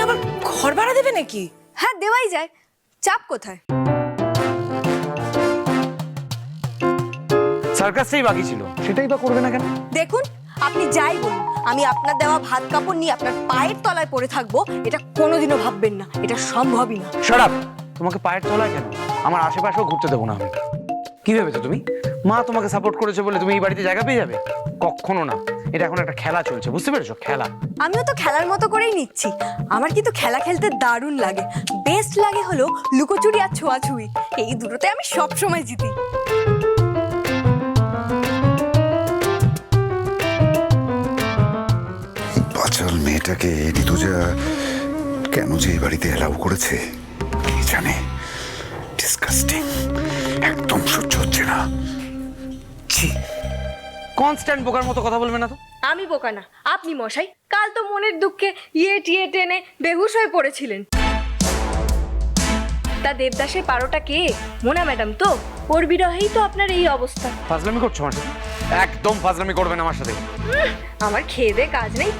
আবার ঘর ভাড়া দেবে নাকি? হ্যাঁ দেওয়াই যায়, চাপ কোথায়? সার্কাসটাই বাকি ছিল, সেটাই বা করবে না কেন? দেখুন, আপনি যাই বলুন, আমি আপনার দেওয়া ভাত কাপড় নিয়ে আপনার পায়ের তলায় পড়ে থাকবো এটা কোনোদিনও ভাববেন না, এটা সম্ভবই না। Shut up! তোমাকে পায়ের তলায় কেন? আমার আশেপাশেও ঘুরতে দেবো না আমি। কি ভেবেছো তুমি? মা তোমাকে সাপোর্ট করেছে বলে তুমি এই বাড়িতে জায়গা পেয়ে যাবে? কখনো না। এটা এখন একটা খেলা চলছে, বুঝতে পেরেছো? খেলা। আমিও তো খেলার মতো করেই নিচ্ছি। আমার কিন্তু খেলা খেলতে দারুণ লাগে। বেস্ট লাগে হলো লুকোচুরি আর ছোঁয়াছুঁয়ি, এই দুটোতে আমি সব সময় জিতি। বাচাল মেয়েটাকে ঋতুজা কেন যে এই বাড়িতে অ্যালাউ করেছে কি জানে। ডিসকাস্টিং, একদম সহ্য হচ্ছে না। ছি, কনস্ট্যান্ট বোকার মতো কথা বলবে না তো। আমি বোকা না, আপনি মশাই। কাল তো মনের দুঃখে টিয়ে টেনে বেহুশ হয়ে পড়েছিলেন। তা দেবদাসের পারোটা কে? মোনা ম্যাডাম তো? ওর বিরহেই তো আপনার এই অবস্থা। ফাজলামি করছো আমার সাথে? একদম ফাজলামি করবে না আমার সাথে। আমার খেয়ে দে কাজ নেই।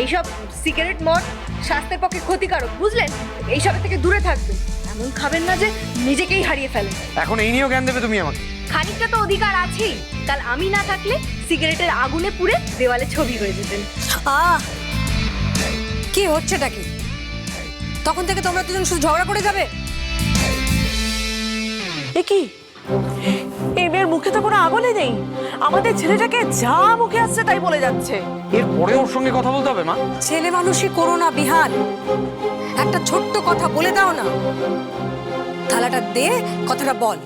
এইসব সিগারেট মদ স্বাস্থ্যের পক্ষে ক্ষতিকারক, বুঝলেন? এইসবের থেকে দূরে থাকবেন। এমন খাবেন না যে নিজেকেই হারিয়ে ফেলেন। এখন এই নিয়েও জ্ঞান দেবে তুমি আমাকে? খানিকটা তো অধিকার আছেই। কাল আমি না থাকলে সিগারেটের আগুনে পুড়ে দেওয়ালে ছবি হয়ে যেতেন। কি হচ্ছেটা কি? তখন থেকে তোমরা দুজন শুধু ঝগড়া করে যাবে? এ কি, এই মেয়ের মুখে তো কোনো আগলই নেই। আমাদের ছেলেটাকে যা মুখে আসছে তাই বলে যাচ্ছে। এরপরে ওর সঙ্গে কথা বলতে হবে মা? ছেলে মানুষই করো না বিহান, একটা ছোট্ট কথা বলে দাও না। থালাটা দে, কথাটা বল।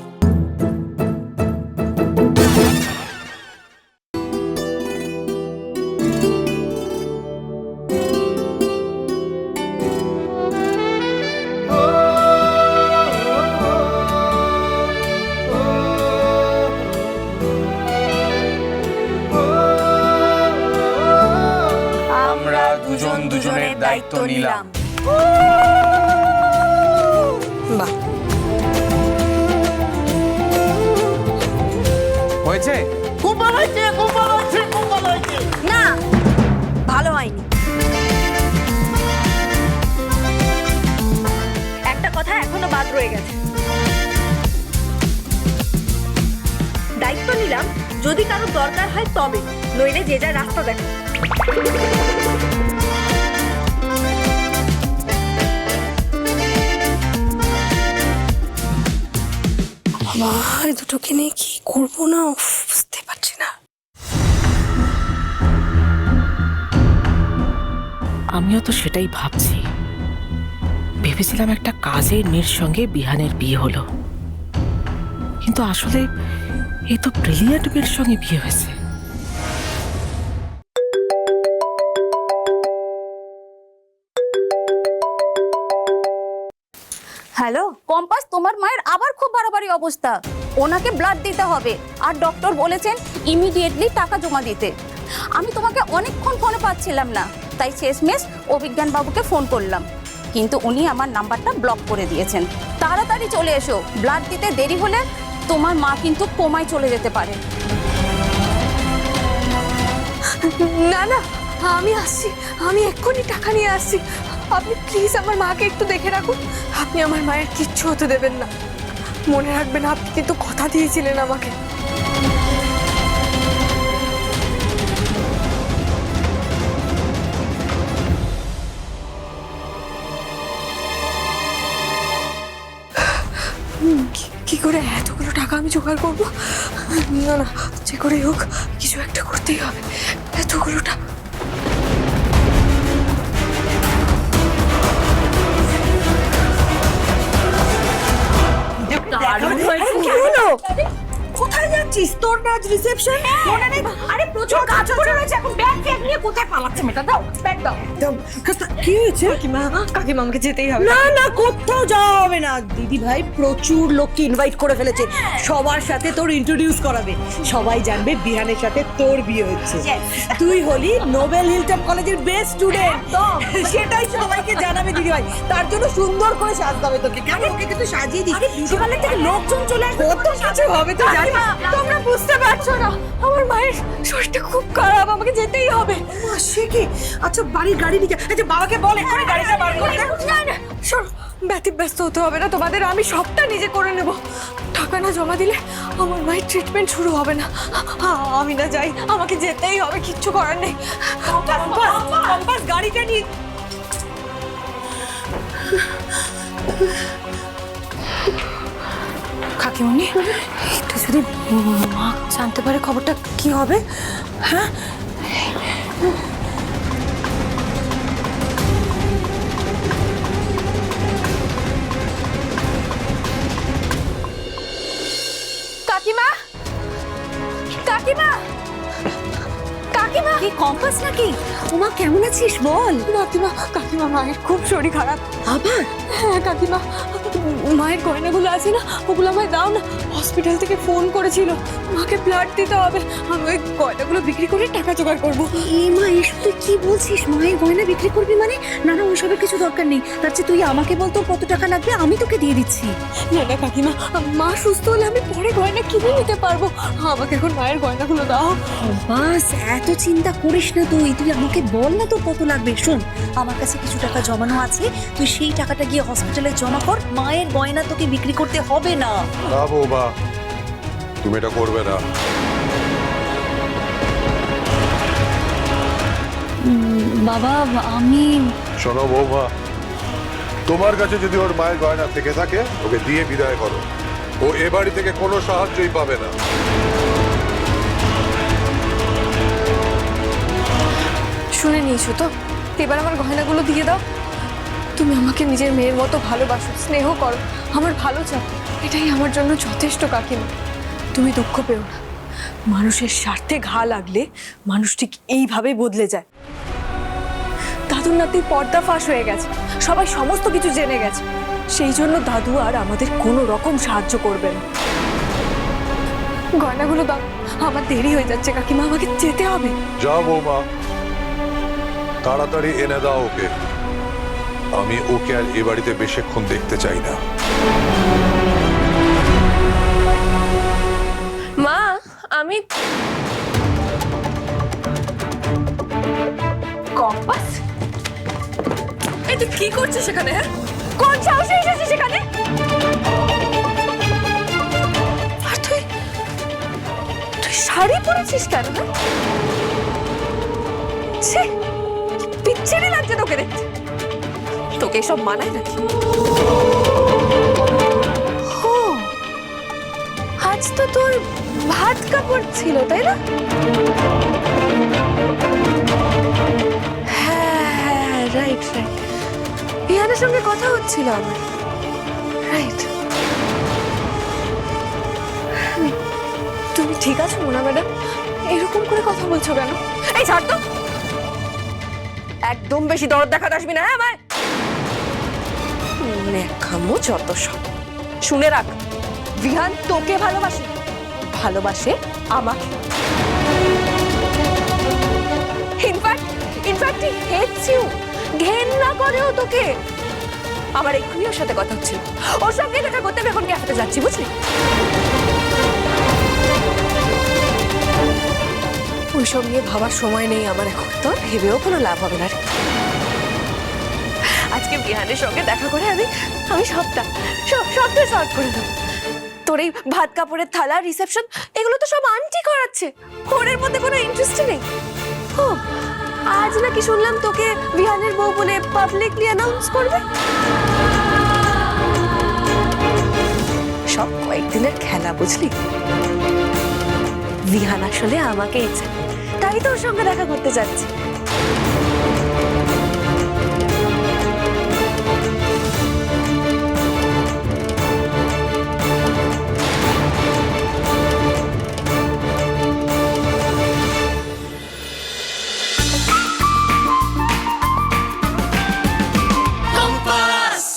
আমরা দুজন দুজনের দায়িত্ব নিলাম। বাহ, হয়েছে? খুব ভালো হয়েছে, খুব ভালো হয়েছে, খুব ভালো হয়েছে। না, ভালো হয়নি। একটা কথা এখনো বাদ রয়ে গেছে। দায়িত্ব নিলাম, যদি কারো দরকার হয় তবে, নইলে যে যার রাস্তা দেখো। আমার দুটোকে নিয়ে কি করবো না বুঝতে পারছি না। আমিও তো সেটাই ভাবছি। ভেবেছিলাম একটা কাজের মেয়ের সঙ্গে বিহানের বিয়ে হলো, কিন্তু আসলে এই তো ব্রিলিয়ান্ট মেয়ের সঙ্গে বিয়ে হয়েছে। হ্যালো কম্পাস, তোমার মায়ের আবার খুব বাড়াবাড়ি অবস্থা। ওনাকে ব্লাড দিতে হবে আর ডক্টর বলেছেন ইমিডিয়েটলি টাকা জমা দিতে। আমি তোমাকে অনেকক্ষণ ফোনে পাচ্ছিলাম না, তাই শেষমেশ অভিজ্ঞান বাবুকে ফোন করলাম, কিন্তু উনি আমার নাম্বারটা ব্লক করে দিয়েছেন। তাড়াতাড়ি চলে এসো, ব্লাড দিতে দেরি হলে তোমার মা কিন্তু কোমায় চলে যেতে পারে। না না, আমি আসছি, আমি এক্ষুনি টাকা নিয়ে আসছি। আপনি প্লিজ আমার মাকে একটু দেখে রাখুন। আপনি আমার মায়ের কিচ্ছু হতে দেবেন না। মনে রাখবেন, আপনি কিন্তু কথা দিয়েছিলেন আমাকে। কি করে এতগুলো টাকা আমি জোগাড় করবো? না না, যে করে হোক কিছু একটা করতেই হবে। এতগুলো টাকা কোথায় যাচ্ছিস? তোর কাজ রিসেপশন মনে নেই? আরে প্রচুর কাজ পড়ে রয়েছে, এখন ব্যাগ ফ্যাগ নিয়ে কোথায় পালাচ্ছে মেয়েটা? দাও ব্যাগ দাও। কি হয়েছে? কাকিমা আমাকে যেতেই হবে। না না, কোথাও যাওয়া হবে না। দিদি ভাই প্রচুর লোককে ইনভাইট করে ফেলেছে, সবার সাথে তোর ইন্ট্রোডিউস করাবে। সবাই জানবে বিহানের সাথে তোর বিয়ে হচ্ছে। তুই হলি নোবেল হিলটন কলেজের বেস্ট স্টুডেন্ট, সেটাই সবাইকে জানাবে দিদি ভাই। তার জন্য সুন্দর করে সাজতে হবে তোকে। কেমন ওকে কিন্তু সাজিয়ে দিই, বিকালের থেকে লোকজন চলে আসবে, কত কিছু হবে তুই জানিস। তোমরা বুঝতে পারছো না, আমার মায়ের শরীরটা খুব খারাপ, আমাকে যেতেই হবে। সে কি? আচ্ছা বাড়ির গাড়ি নিয়ে যা। বাবাকে বলে গাড়িটা বার করতে। ব্যতিব্যস্ত হতে হবে না তোমাদের, আমি সবটা নিজে করে নেব। টাকা না জমা দিলে আমার মায়ের ট্রিটমেন্ট শুরু হবে না। আমি না যাই, আমাকে যেতেই হবে, কিচ্ছু করার নেই। কম্পাস গাড়িটা নিয়ে কাকিমণি এটা যদি মা জানতে পারে খবরটা কি হবে? হ্যাঁ, কাকিমা, কাকিমা, কাকিমা, কি কম্পাস নাকি? ওমা কেমন আছিস বল? কাকিমা, কাকিমা মায়ের খুব শরীর খারাপ। আবার? হ্যাঁ কাকিমা, মায়ের গয়নাগুলো আছে না, ওগুলো আমায় দাও না। হসপিটাল থেকে ফোন করেছিল, মাকে ব্লাড দিতে হবে। আমি ওই গয়নাগুলো বিক্রি করে টাকা জোগাড় করবো। এই মা, এসব তুই কি বলছিস? মায়ের গয়না বিক্রি করবি মানে? না না, ওইসবের কিছু দরকার নেই। তার চেয়ে তুই আমাকে বল তোর কত টাকা লাগবে, আমি তোকে দিয়ে দিচ্ছি। না না কাকিমা, মা সুস্থ হলে আমি পরে গয়না কিনে নিতে পারবো। আমাকে এখন মায়ের গয়নাগুলো দাও। বাস, এত চিন্তা করিস না তুই। তুই আমাকে বল না তোর কত লাগবে। শোন, আমার কাছে কিছু টাকা জমানো আছে, তুই সেই টাকাটা গিয়ে হসপিটালে জমা কর। মায়ের গয়না তোকে বিক্রি করতে হবে না। না বৌমা, তুমি এটা করবে না। বাবা, আমি শোনো বৌমা, তোমার কাছে যদি ওর মায়ের গয়না থেকে থাকে, ওকে দিয়ে বিদায় করো। ও এ বাড়ি থেকে কোনো সাহায্যই পাবে না। শুনে নিয়েছো তো, এবার আমার গয়নাগুলো দিয়ে দাও। তুমি আমাকে নিজের মেয়ের মতো ভালোবাসো, স্নেহ করো, আমার ভালো চাও, এটাই আমার জন্য যথেষ্ট কাকিমা। তুমি দুঃখ পেও না, মানুষের স্বার্থে ঘা লাগলে মানুষ ঠিক এইভাবে বদলে যায়। দাদুর নাতির পর্দা ফাঁস হয়ে গেছে, সবাই সমস্ত কিছু জেনে গেছে। সেই জন্য দাদু আর আমাদের কোনো রকম সাহায্য করবে না। গয়নাগুলো দাও, আমার দেরি হয়ে যাচ্ছে কাকিমা, আমাকে যেতে হবে। যাও বৌমা, তাড়াতাড়ি এনে দাও ওকে। আমি ওকে আর এ বাড়িতে বেশিক্ষণ দেখতে চাই না। মা, আমি কম্পাস, এই তুই কি করছিস সেখানে? হ্যাঁ, কোন সাহসে এসেছিস সেখানে? আর তুই শাড়ি পরেছিস কেন? হ্যাঁ, ছি, পিচ্ছিরি লাগছে তোকে দেখতে। তোকে সব মানায় নাকি? ও, আজ তো তোর ভাত কাপড় ছিল, তাই না? হ্যাঁ, রাইট রাইট, বিহানের সঙ্গে কথা হচ্ছিল আমার। রাইট, তুমি ঠিক আছো মোনা ম্যাডাম? এরকম করে কথা বলছো কেন? এই ছাড় তো, একদম বেশি দরদ দেখাতে আসবি না। হ্যাঁ ভাই, নেখামো যত সব। শুনে রাখ, বিহান তোকে ভালোবাসে, ভালোবাসে আমাকে। ইনফ্যাক্ট হি হেটস ইউ, ঘেন্না করেও তোকে। আমার এক্ষুনি ওর সাথে কথা হচ্ছিল, ওর সঙ্গে দেখা করতে আমি এখন ক্যাফেতে যাচ্ছি, বুঝলি? ওইসব নিয়ে ভাবার সময় নেই আমার এখন, তোর ভেবেও কোনো লাভ হবে না রে। আজকে বিহানের সঙ্গে দেখা করে আমি সবটা সলভ করে দেবো। তোর এই ভাত কাপড়ের থালা, রিসেপশন, এগুলো তো সব আন্টি করাচ্ছে, ওর মধ্যে কোনো ইন্টারেস্ট নেই। ও, আজ নাকি শুনলাম তোকে বিহানের বউ বলে পাবলিকলি অ্যানাউন্স করবে। সব কয়েকদিনের খেলা, বুঝলি? বিহান আসলে আমাকে ইচ্ছে, তাই তোর সঙ্গে দেখা করতে যাচ্ছি।